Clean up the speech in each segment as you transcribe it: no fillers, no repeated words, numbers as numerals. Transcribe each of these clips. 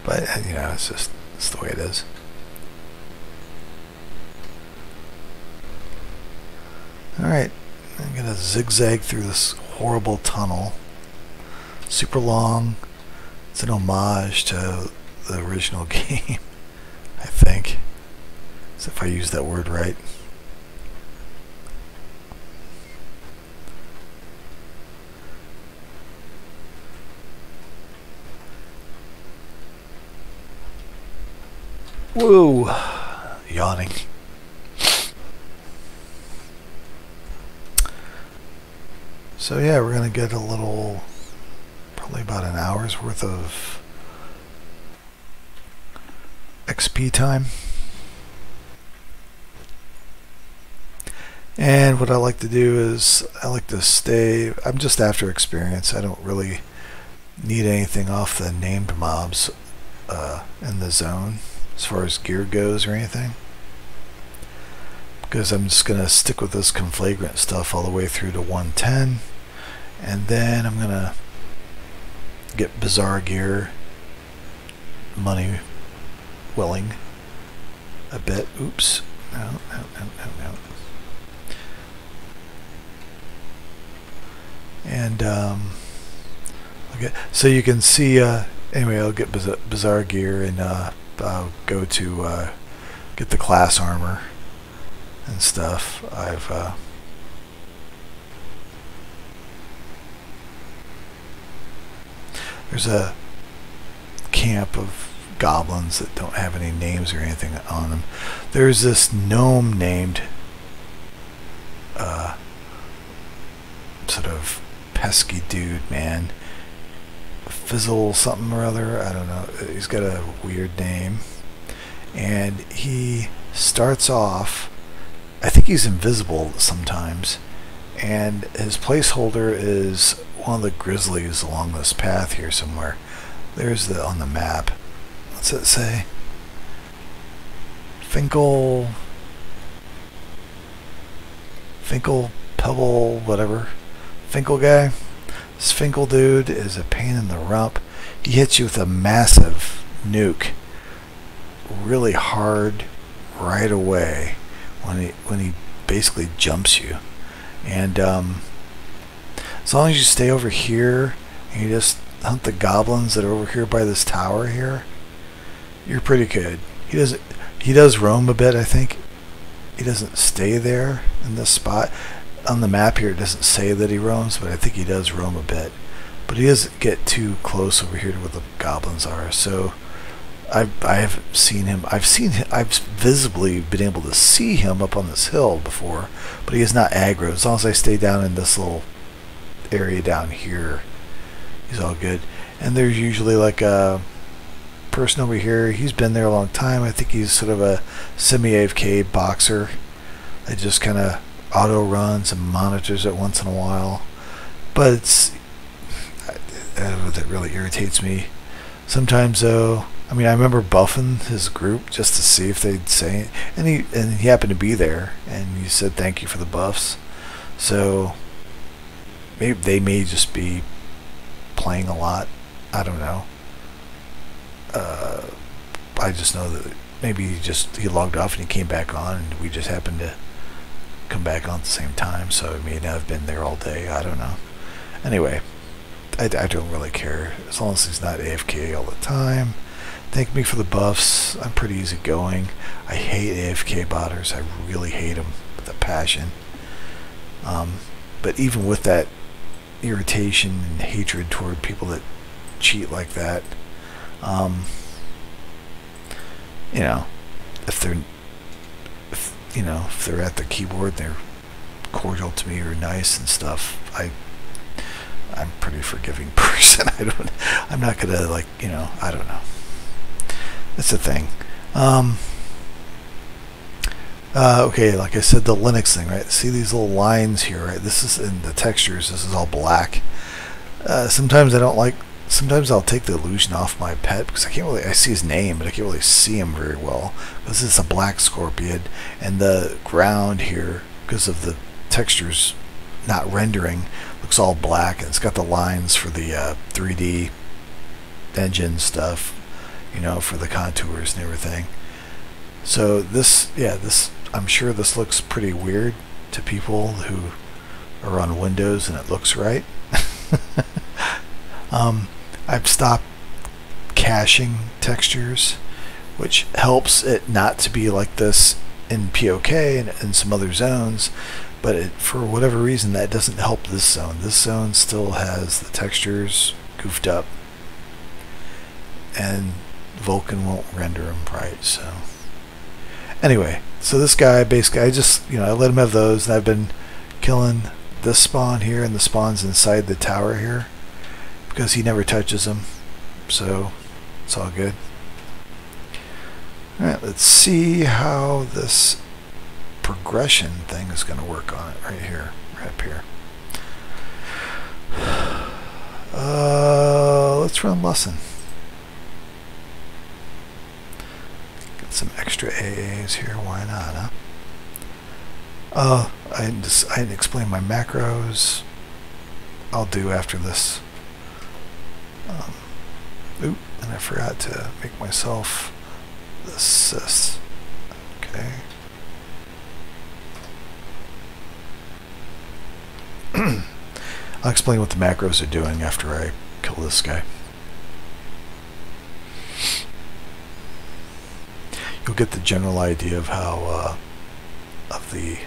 But you know, it's the way it is. Alright, I'm gonna zigzag through this horrible tunnel. Super long. It's an homage to the original game, I think. As if I use that word right. Whoa! Yawning. So yeah, we're gonna get a little, probably about an hour's worth of XP time. And what I like to do is I like to stay, I'm just after experience. I don't really need anything off the named mobs in the zone as far as gear goes or anything, because I'm just gonna stick with this conflagrant stuff all the way through to 110, and then I'm gonna get bizarre gear, money willing, a bit. Oops. No. And okay, so you can see. Anyway, I'll get bizarre gear, and I'll go to get the class armor and stuff. There's a camp of goblins that don't have any names or anything on them. There's this gnome named sort of pesky dude, man. Fizzle something or other, I don't know. He's got a weird name, and he starts off, I think he's invisible sometimes, and his placeholder is one of the grizzlies along this path here somewhere. There's on the map. What's it say? Finkel Pebble, whatever. Finkel guy. This Finkel dude is a pain in the rump. He hits you with a massive nuke really hard right away when he basically jumps you. And as long as you stay over here and you just hunt the goblins that are over here by this tower here, you're pretty good. He does roam a bit, I think. He doesn't stay there in this spot. On the map here, it doesn't say that he roams, but I think he does roam a bit. But he doesn't get too close over here to where the goblins are. So I have seen him. I've visibly been able to see him up on this hill before, but he is not aggro. As long as I stay down in this little area down here, he's all good. And there's usually like a person over here. He's been there a long time. I think he's sort of a semi-AFK boxer. I just kind of auto runs and monitors it once in a while, but it's that really irritates me sometimes. Though, I mean, I remember buffing his group just to see if they'd say it, and he happened to be there, and he said thank you for the buffs. So maybe they may just be playing a lot. I don't know. I just know that maybe he logged off and he came back on, and we just happened to come back on at the same time, so I mean, I've been there all day. I don't know. Anyway, I don't really care as long as he's not AFK all the time. Thank me for the buffs. I'm pretty easygoing. I hate AFK botters. I really hate them with a passion. But even with that irritation and hatred toward people that cheat like that, you know, if they're at the keyboard, they're cordial to me or nice and stuff, I'm a pretty forgiving person. I'm not gonna, like, I don't know. It's a thing. Okay, like I said, the Linux thing, right? See these little lines here, right? This is in the textures. This is all black. Sometimes I'll take the illusion off my pet because I see his name, but I can't really see him very well. This is a black scorpion, and the ground here, because of the textures not rendering, looks all black, and it's got the lines for the 3D engine stuff, you know, for the contours and everything. So this, yeah, this, I'm sure this looks pretty weird to people who are on Windows and it looks right. I've stopped caching textures, which helps it not to be like this in POK and some other zones, but for whatever reason that doesn't help this zone. This zone still has the textures goofed up, and Vulkan won't render them right. So anyway, so this guy basically, I just, you know, I let him have those, and I've been killing this spawn here and the spawns inside the tower here because he never touches them, so it's all good. Alright, let's see how this progression thing is going to work on it right here, right up here. Let's run lesson. Get some extra AAs here, why not, huh? I didn't explain my macros. I'll do after this. Oop, and I forgot to make myself the sys. Okay. I'll explain what the macros are doing after I kill this guy. You'll get the general idea of how of the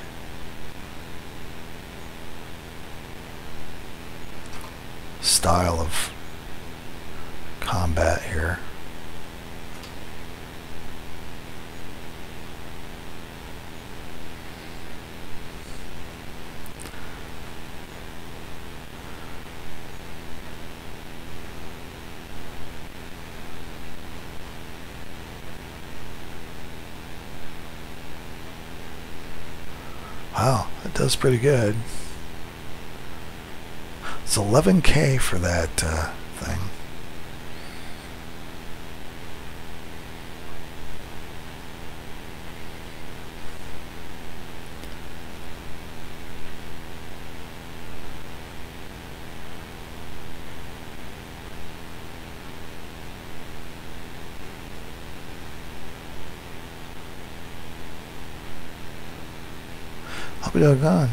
style of combat here. Wow, that does pretty good. It's 11K for that thing. I'll be doggone.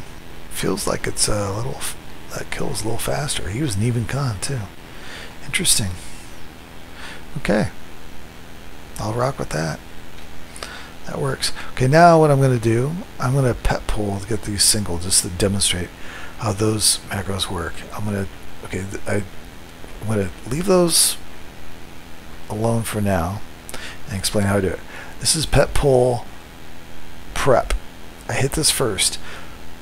Feels like it's a little, that kill's a little faster. He was an even con too. Interesting. Okay. I'll rock with that. That works. Okay, now what I'm going to do, I'm going to pet pull to get these single just to demonstrate how those macros work. I'm going to, okay, I'm going to leave those alone for now and explain how to do it. This is pet pull prep. I hit this first.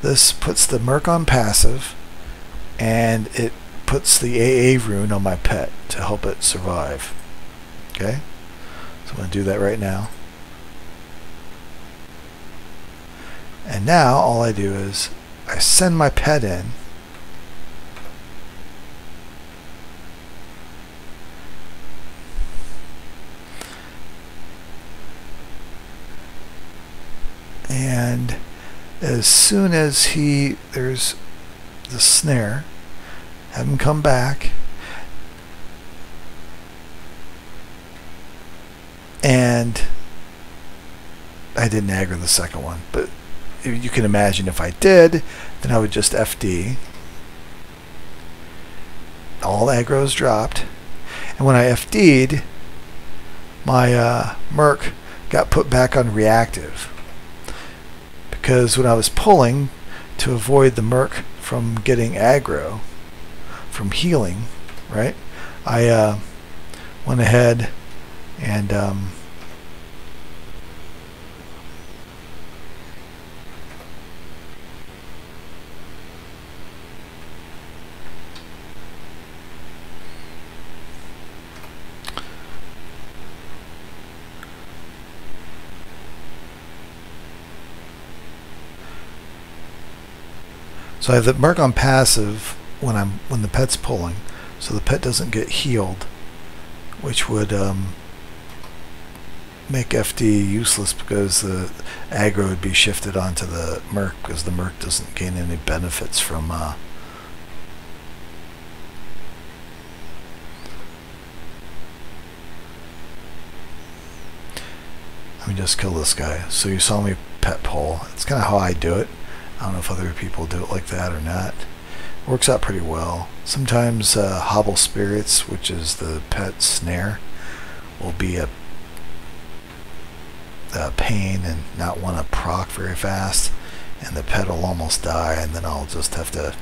This puts the Merc on passive, and it puts the AA rune on my pet to help it survive. Okay? So I'm going to do that right now. And now all I do is I send my pet in. And as soon as there's the snare, have him come back, and I didn't aggro the second one, but you can imagine if I did, then I would just FD. All aggro's dropped, and when I FD'd, my Merc got put back on reactive. Because when I was pulling to avoid the Merc from getting aggro, from healing, right, I went ahead and so I have the Merc on passive when the pet's pulling, so the pet doesn't get healed, which would make FD useless because the aggro would be shifted onto the Merc because the Merc doesn't gain any benefits from Let me just kill this guy. So you saw me pet pull. It's kind of how I do it. I don't know if other people do it like that or not. Works out pretty well. Sometimes hobble spirits, which is the pet snare, will be a pain and not want to proc very fast, and the pet will almost die, and then I'll just have to,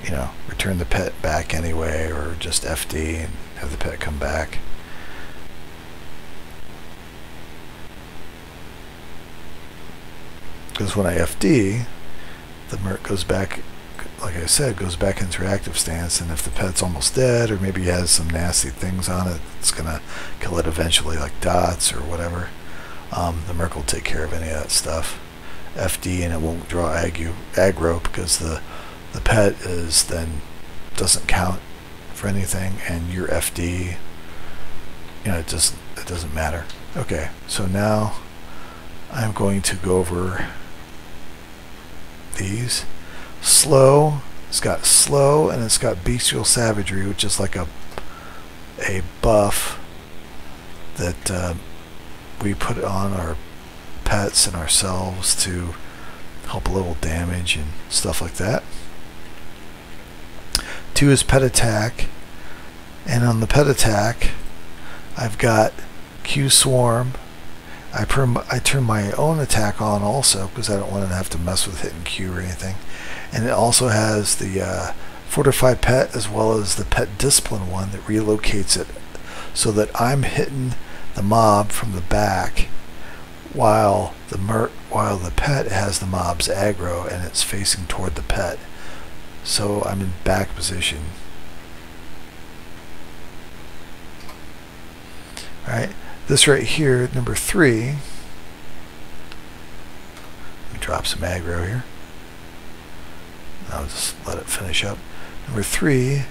you know, return the pet back anyway, or just FD and have the pet come back. Because when I FD, the Merc goes back, like I said, goes back into reactive stance, and if the pet's almost dead, or maybe has some nasty things on it, it's going to kill it eventually, like dots or whatever. The Merc will take care of any of that stuff. FD, and it won't draw aggro because the pet is then doesn't count for anything, and your FD, you know, it doesn't matter. Okay, so now I'm going to go over these. Slow, it's got slow, and it's got bestial savagery, which is like a buff that we put on our pets and ourselves to help level damage and stuff like that. 2 is pet attack, and on the pet attack I've got Q swarm. I turn my own attack on also because I don't want to have to mess with hitting Q or anything. And it also has the fortified pet as well as the pet discipline one that relocates it so that I'm hitting the mob from the back while the pet has the mob's aggro and it's facing toward the pet. So I'm in back position. Alright, this right here, number 3. Let me drop some aggro here. I'll just let it finish up. Number 3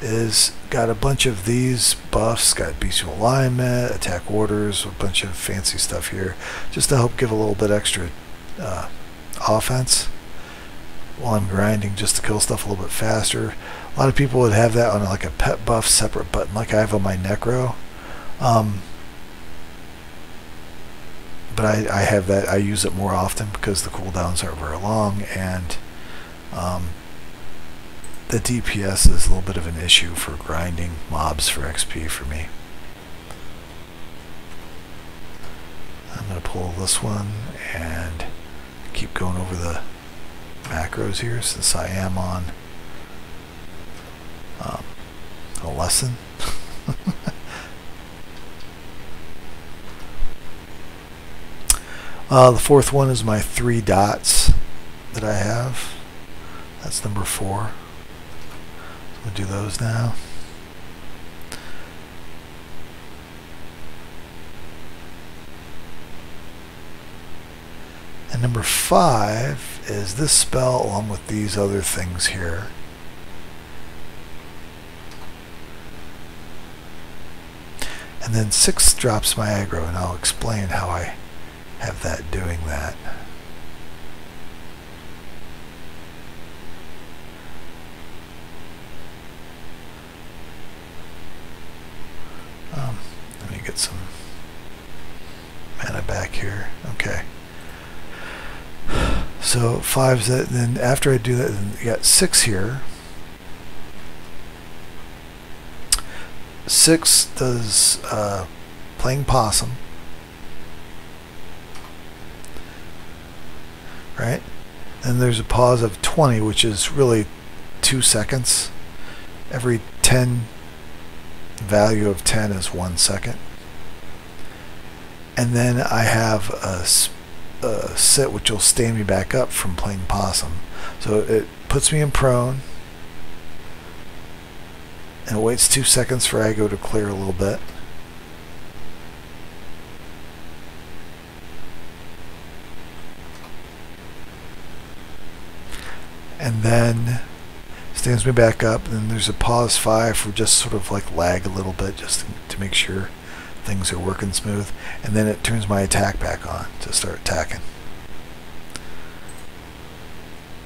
is got a bunch of these buffs, got bestial alignment, attack orders, a bunch of fancy stuff here, just to help give a little bit extra offense while I'm grinding, just to kill stuff a little bit faster. A lot of people would have that on like a pet buff separate button, like I have on my Necro. But I have that. I use it more often because the cooldowns aren't very long, and the DPS is a little bit of an issue for grinding mobs for XP for me. I'm going to pull this one and keep going over the macros here since I am on a lesson. The 4th one is my 3 dots that I have. That's number 4. We'll do those now. And number 5 is this spell along with these other things here. And then 6 drops my aggro, and I'll explain how I have that doing that. Let me get some mana back here. Okay. So 5's that. Then after I do that, then you got 6 here. 6 does playing possum. Right? And there's a pause of 20, which is really 2 seconds. Every 10 value of 10 is 1 second. And then I have a sit which will stand me back up from playing possum. So it puts me in prone, and it waits 2 seconds for aggro to clear a little bit. And then stands me back up, and then there's a pause 5 for just sort of like lag a little bit just to make sure things are working smooth, and then it turns my attack back on to start attacking.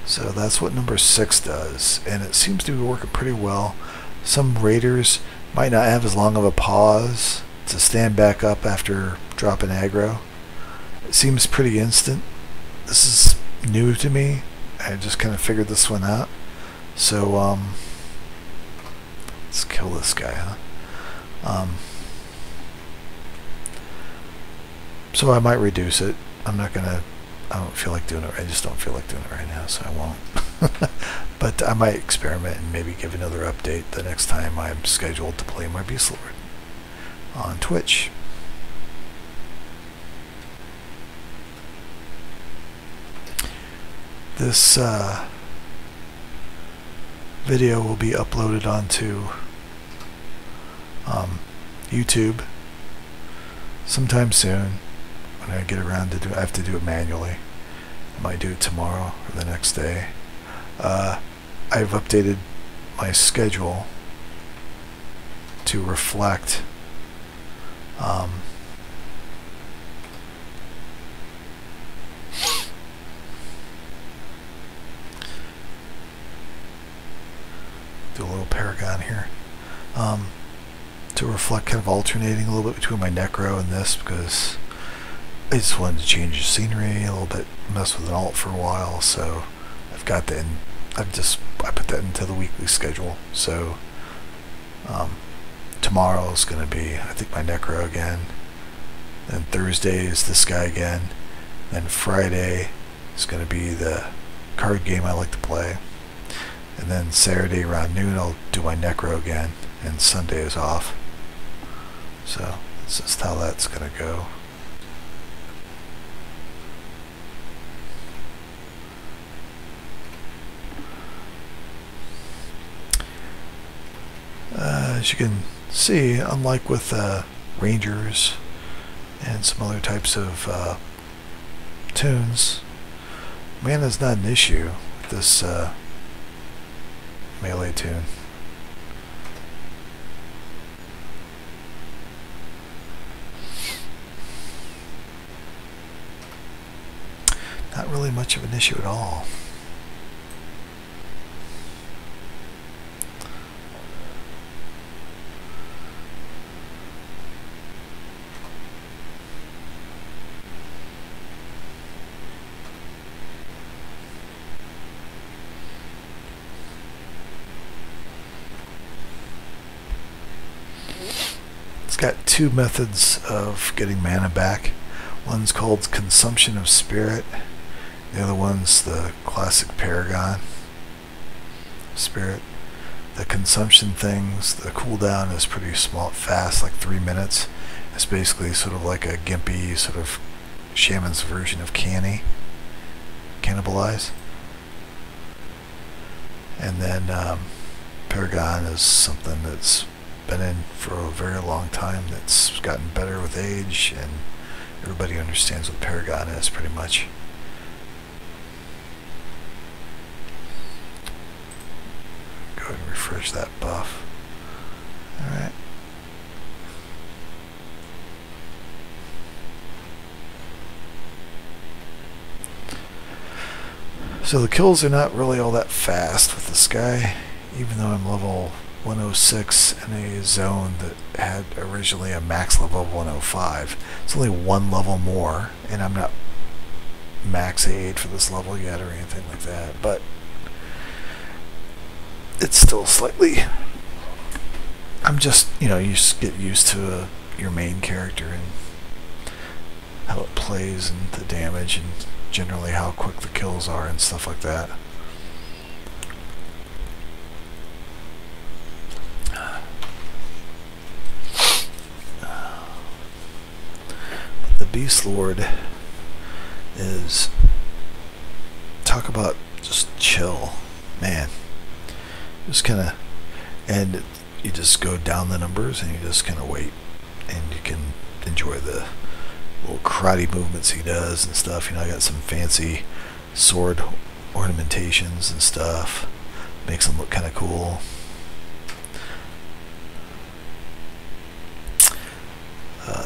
So that's what number 6 does, and it seems to be working pretty well. Some raiders might not have as long of a pause to stand back up after drop an aggro. It seems pretty instant. This is new to me. I just kind of figured this one out. So let's kill this guy, huh? So I might reduce it. I don't feel like doing it. I just don't feel like doing it right now, so I won't. But I might experiment and maybe give another update the next time I'm scheduled to play my Beastlord on Twitch. This video will be uploaded onto YouTube sometime soon. When I get around to I have to do it manually. I might do it tomorrow or the next day. I've updated my schedule to reflect do a little paragon here, to reflect kind of alternating a little bit between my Necro and this, because I just wanted to change the scenery a little bit, mess with an alt for a while, so I've got that in. I put that into the weekly schedule. So tomorrow is going to be, I think, my Necro again. Then Thursday is this guy again. Then Friday is going to be the card game I like to play. And then Saturday around noon I'll do my Necro again. And Sunday is off. So that's just how that's going to go. As you can see, unlike with Rangers and some other types of tunes, mana is not an issue with this melee tune. Not really much of an issue at all. Got two methods of getting mana back. One's called consumption of spirit. The other one's the classic Paragon spirit. The consumption things, the cooldown is pretty small, fast, like 3 minutes. It's basically sort of like a gimpy sort of shaman's version of cannibalize. And then Paragon is something that's been in for a very long time, that's gotten better with age, and everybody understands what Paragon is pretty much. Go ahead and refresh that buff. Alright. So the kills are not really all that fast with this guy, even though I'm level 106 in a zone that had originally a max level of 105. It's only one level more, and I'm not max A8 for this level yet or anything like that, but it's still slightly, I'm just, you know, you just get used to your main character and how it plays and the damage and generally how quick the kills are and stuff like that. The Beastlord is, talk about just chill, man. Just kind of, and you just go down the numbers and you just kind of wait, and you can enjoy the little karate movements he does and stuff. You know, I got some fancy sword ornamentations and stuff. Makes them look kind of cool.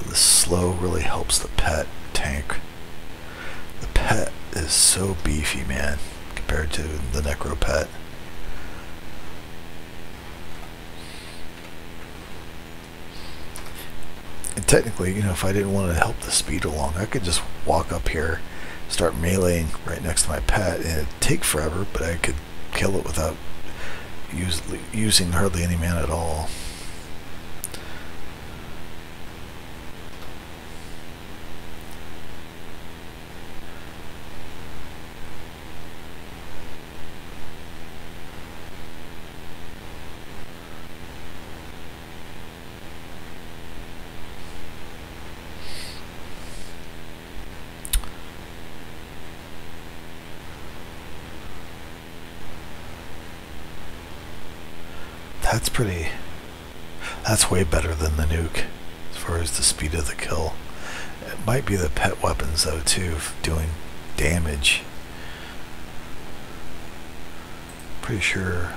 The slow really helps the pet tank. The pet is so beefy, man, compared to the Necro pet. And technically, you know, if I didn't want to help the speed along, I could just walk up here, start meleeing right next to my pet, and it'd take forever, but I could kill it without using hardly any mana at all. That's way better than the nuke as far as the speed of the kill. It might be the pet weapons though too, doing damage. Pretty sure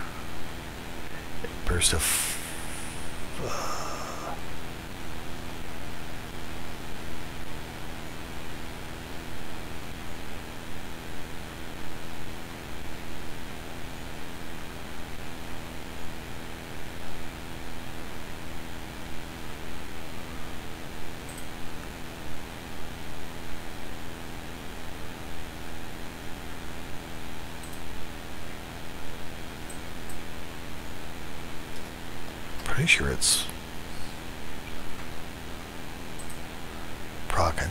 burst of pretty sure it's procking.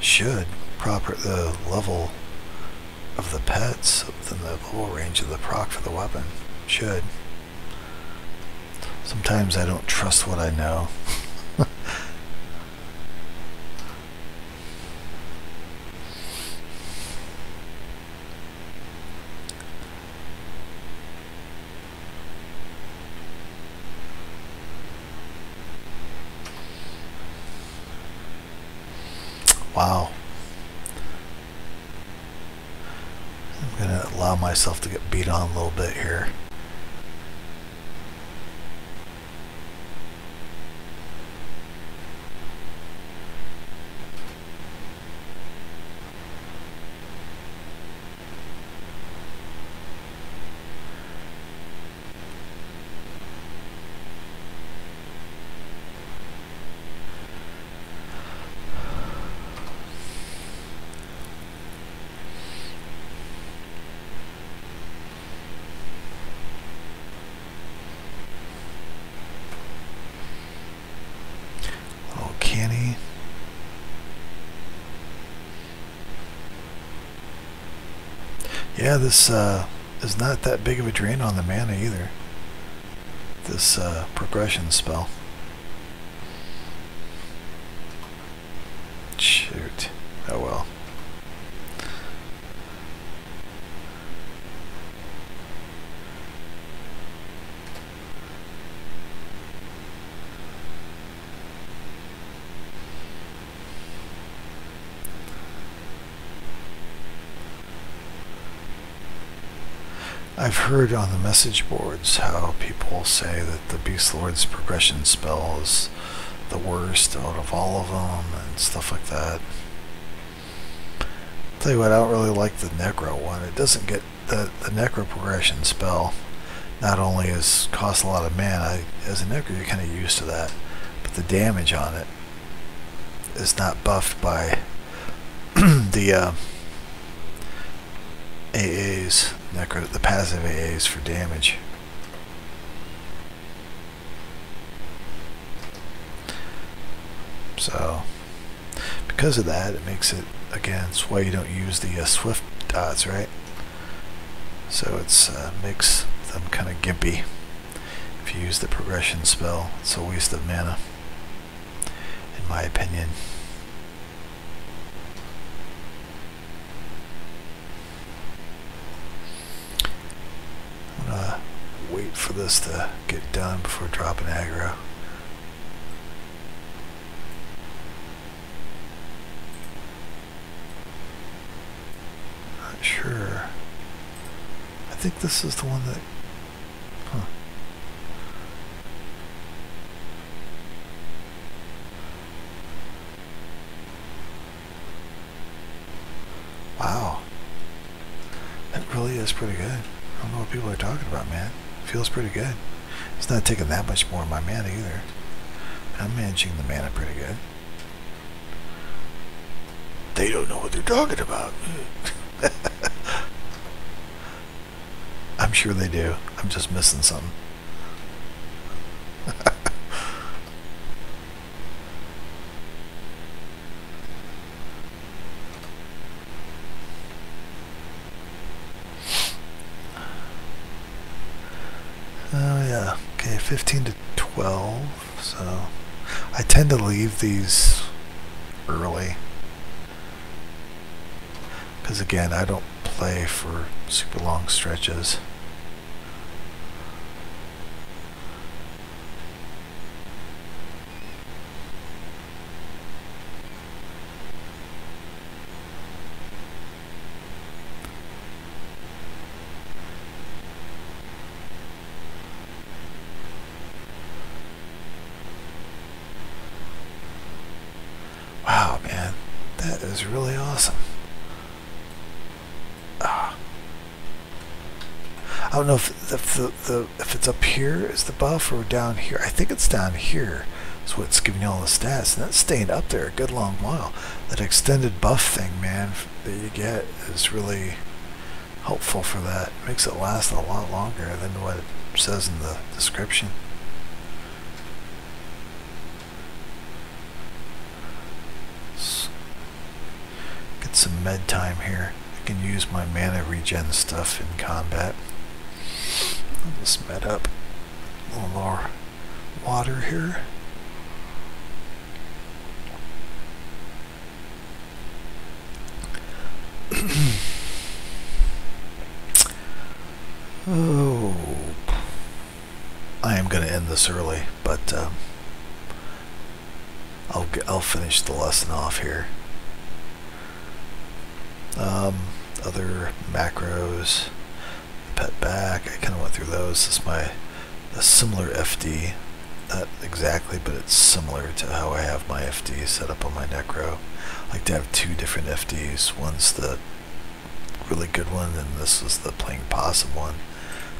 Should proper the level of the pets within the level range of the proc for the weapon. Should. Sometimes I don't trust what I know. Wow. I'm going to allow myself to get beat on a little bit here. Yeah, this is not that big of a drain on the mana either. This progression spell. Shoot. Oh well. I've heard on the message boards how people say that the Beastlord's progression spell is the worst out of all of them and stuff like that. I'll tell you what, I don't really like the Necro one. It doesn't get the Necro progression spell. Not only costs a lot of mana, as a Necro you're kind of used to that, but the damage on it is not buffed by the AAs, Necro, the passive AAs for damage. So, because of that, it makes it, again, it's why you don't use the swift dots, right? So it's makes them kind of gimpy. If you use the progression spell, it's a waste of mana, in my opinion. Wait for this to get done before dropping aggro. Not sure. I think this is the one that... Huh. Wow. That really is pretty good. I don't know what people are talking about, man. Feels pretty good. It's not taking that much more of my mana either. I'm managing the mana pretty good. They don't know what they're talking about. I'm sure they do. I'm just missing something. Oh yeah, okay, 15 to 12, so I tend to leave these early. Because again, I don't play for super long stretches. Wow, man, that is really awesome. I don't know if it's up here is the buff or down here. I think it's down here is what's giving you all the stats, and that's staying up there a good long while. That extended buff thing, man, that you get is really helpful for that. It makes it last a lot longer than what it says in the description. Get some med time here. I can use my mana regen stuff in combat. I'll just med up a little more water here. Oh, I am going to end this early, but I'll finish the lesson off here. Other macros, pet back, I kind of went through those. This is a similar FD, not exactly, but it's similar to how I have my FD set up on my Necro. I like to have two different FDs. One's the really good one, and this is the playing possum one,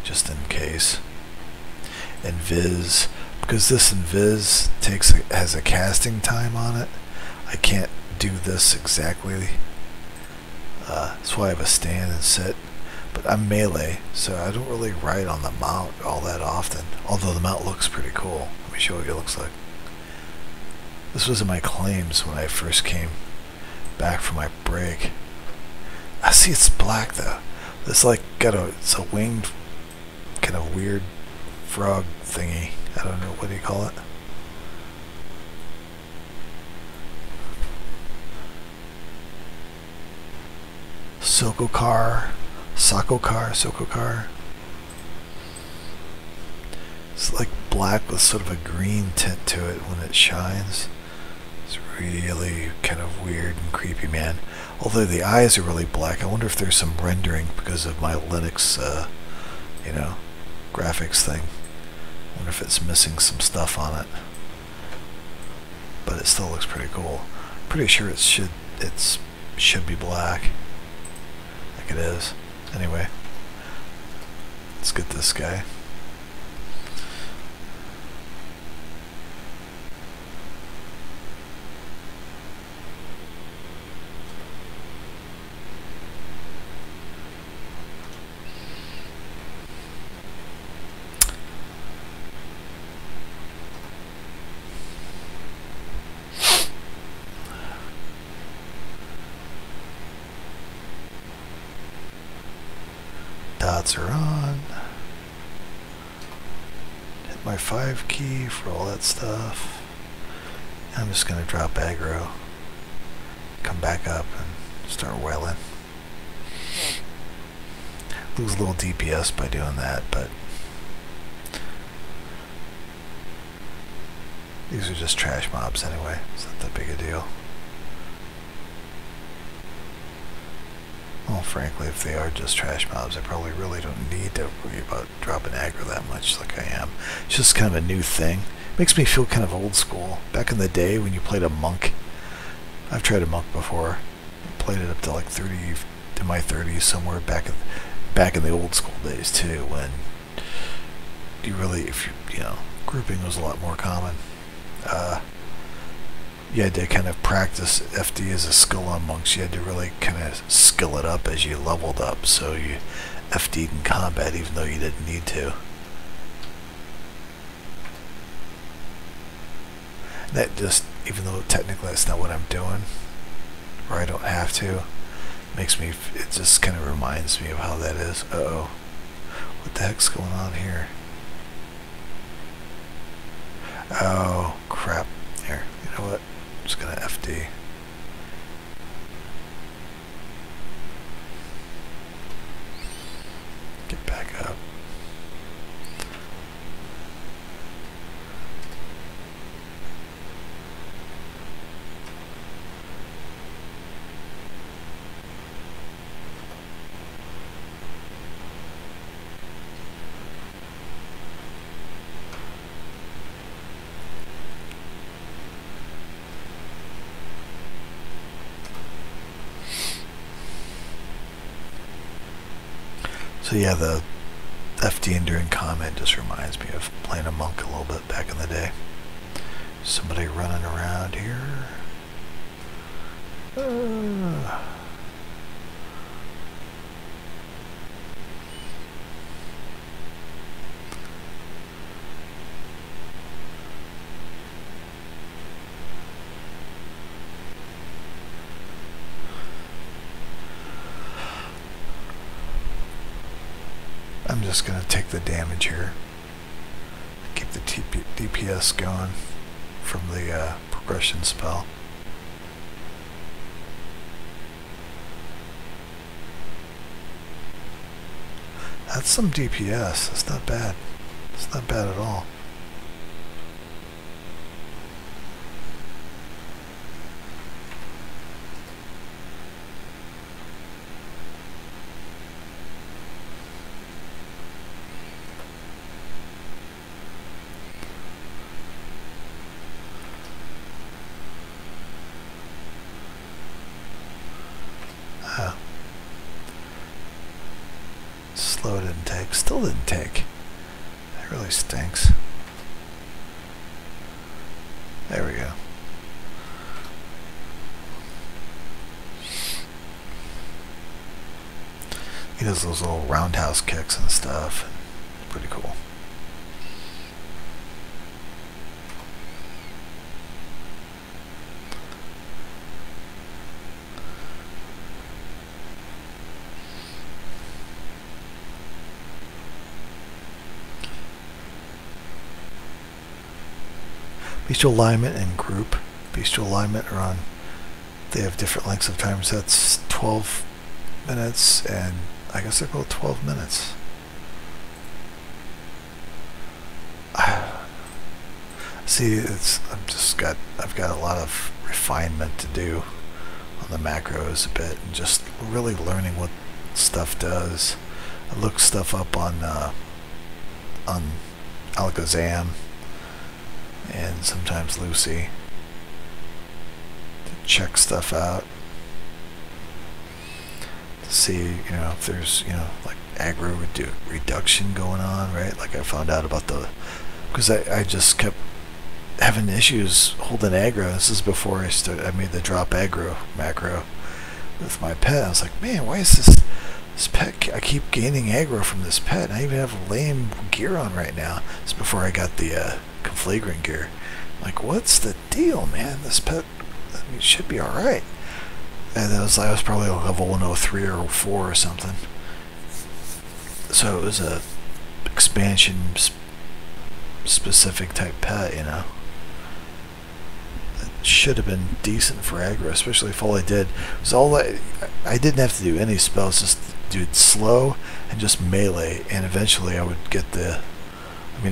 just in case. And Viz, because this Invis has a casting time on it, I can't do this exactly. That's why I have a stand and sit. But I'm melee, so I don't really ride on the mount all that often. Although the mount looks pretty cool. Let me show you what it looks like. This was in my claims when I first came back from my break. I see it's black though. It's like it's a winged kind of weird frog thingy. I don't know, what do you call it? Sokokar. It's like black with sort of a green tint to it when it shines. It's really kind of weird and creepy, man. Although the eyes are really black, I wonder if there's some rendering because of my Linux, graphics thing. I wonder if it's missing some stuff on it. But it still looks pretty cool. Pretty sure it should be black. Like it is. Anyway, let's get this guy. Dots are on. Hit my 5 key for all that stuff. I'm just going to drop aggro. Come back up and start wailing. Lose a little DPS by doing that, but these are just trash mobs anyway. It's not that big a deal. Well, frankly, if they are just trash mobs, I probably really don't need to worry about dropping aggro that much like I am. It's just kind of a new thing. Makes me feel kind of old school. Back in the day when you played a monk, I've tried a monk before. I played it up to like 30, in my 30s somewhere back in the old school days too, when you really, grouping was a lot more common. you had to kind of practice FD as a skill on monks. You had to really kind of skill it up as you leveled up, so you FD'd in combat even though you didn't need to. And that just, even though technically that's not what I'm doing, or I don't have to, makes me, it just kind of reminds me of how that is. Uh-oh. What the heck's going on here? Oh, crap. Here, you know what? I'm just gonna FD. Get back up. So yeah, the FDing during combat just reminds me of playing a monk a little bit back in the day. Somebody running around here. I'm just going to take the damage here. Keep the DPS going from the progression spell. That's some DPS. That's not bad. It's not bad at all. Slow didn't take. Still didn't take. That really stinks. There we go. He does those little roundhouse kicks and stuff. Pretty cool. Bestial alignment and group. Bestial alignment are on, they have different lengths of time. So that's 12 minutes, and I guess they're both 12 minutes. See, I've got a lot of refinement to do on the macros a bit, and just really learning what stuff does. I look stuff up on Alakazam and sometimes Lucy to check stuff out, to see, you know, if there's, you know, like aggro reduction going on, right? Like I found out about because I just kept having issues holding aggro. This is before I made the drop aggro macro with my pet. I was like, man, why is this pet, I keep gaining aggro from this pet, and I even have lame gear on right now. It's before I got the conflagrant gear. Like, what's the deal, man? This pet, I mean, should be alright. And I was probably level 103 or 04 or something. So it was a expansion specific type pet, you know. It should have been decent for aggro, especially if all I did was I didn't have to do any spells, just do slow and just melee, and eventually I would get I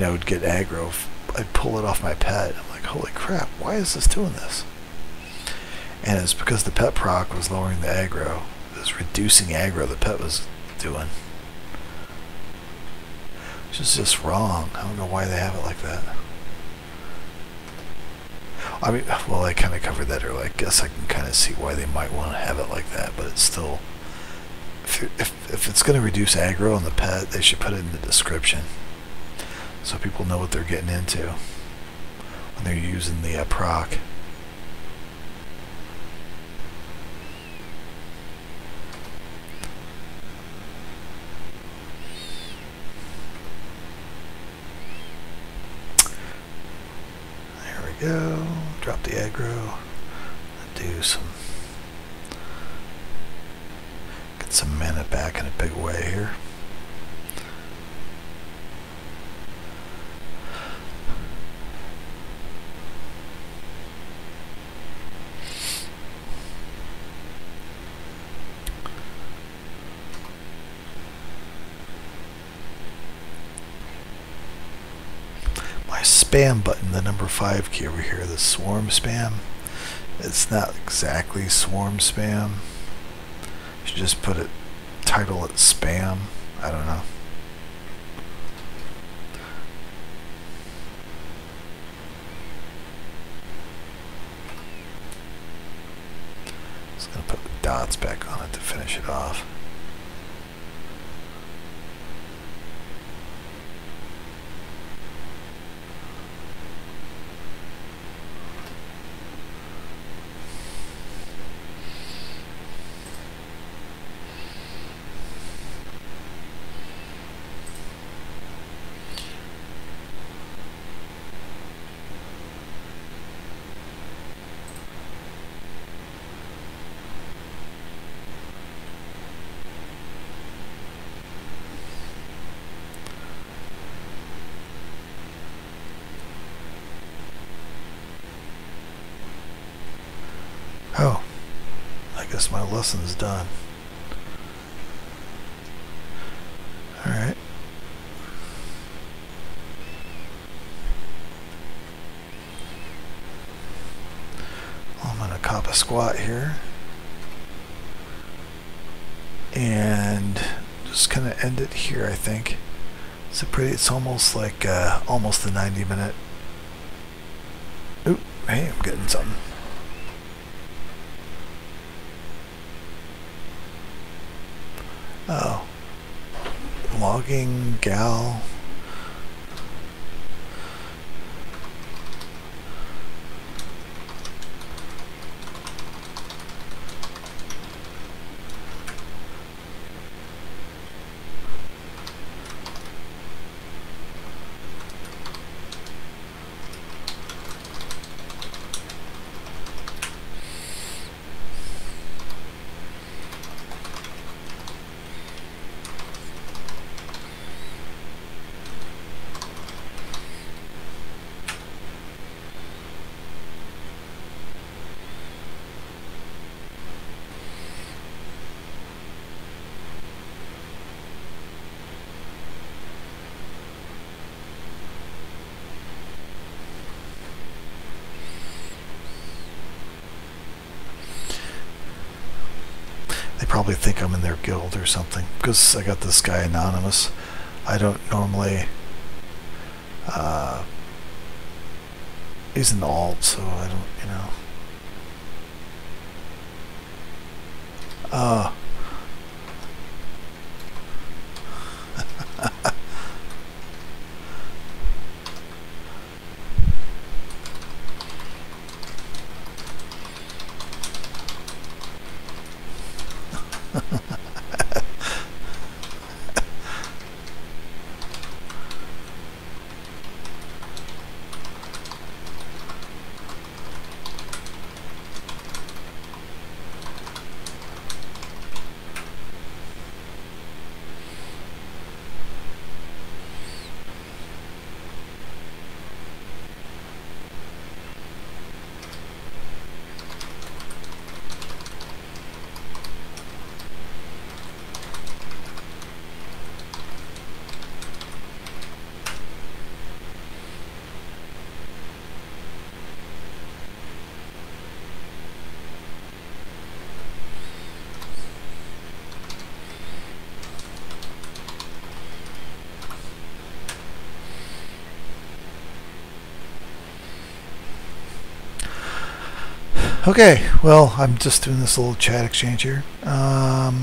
would get aggro. I'd pull it off my pet. I'm like, holy crap, why is this doing this? And it's because the pet proc was lowering the aggro. It was reducing aggro the pet was doing. Which is just wrong. I don't know why they have it like that. I mean, well, I kind of covered that earlier. I guess I can kind of see why they might want to have it like that, but it's still, if it's going to reduce aggro on the pet, they should put it in the description so people know what they're getting into when when they're using the proc. There we go. Drop the aggro. Do some. Get some mana back in a big way here. Spam button, the number 5 key over here, the swarm spam. It's not exactly swarm spam. You should just put it, title it spam. I don't know. Just gonna put the dots back on it to finish it off. Oh, I guess my lesson's done. Alright. I'm going to cop a squat here. And just kind of end it here, I think. It's almost like almost the 90-minute. Oop, hey, I'm getting something. Oh, logging gal. Probably think I'm in their guild or something because I got this guy anonymous. I don't normally he's an alt, so I don't, you know. Okay, well, I'm just doing this little chat exchange here. Have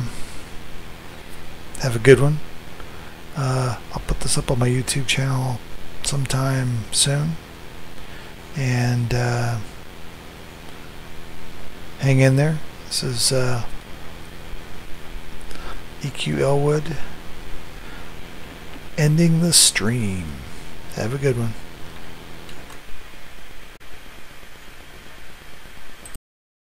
a good one. I'll put this up on my YouTube channel sometime soon. And hang in there. This is EQ Elwood ending the stream. Have a good one.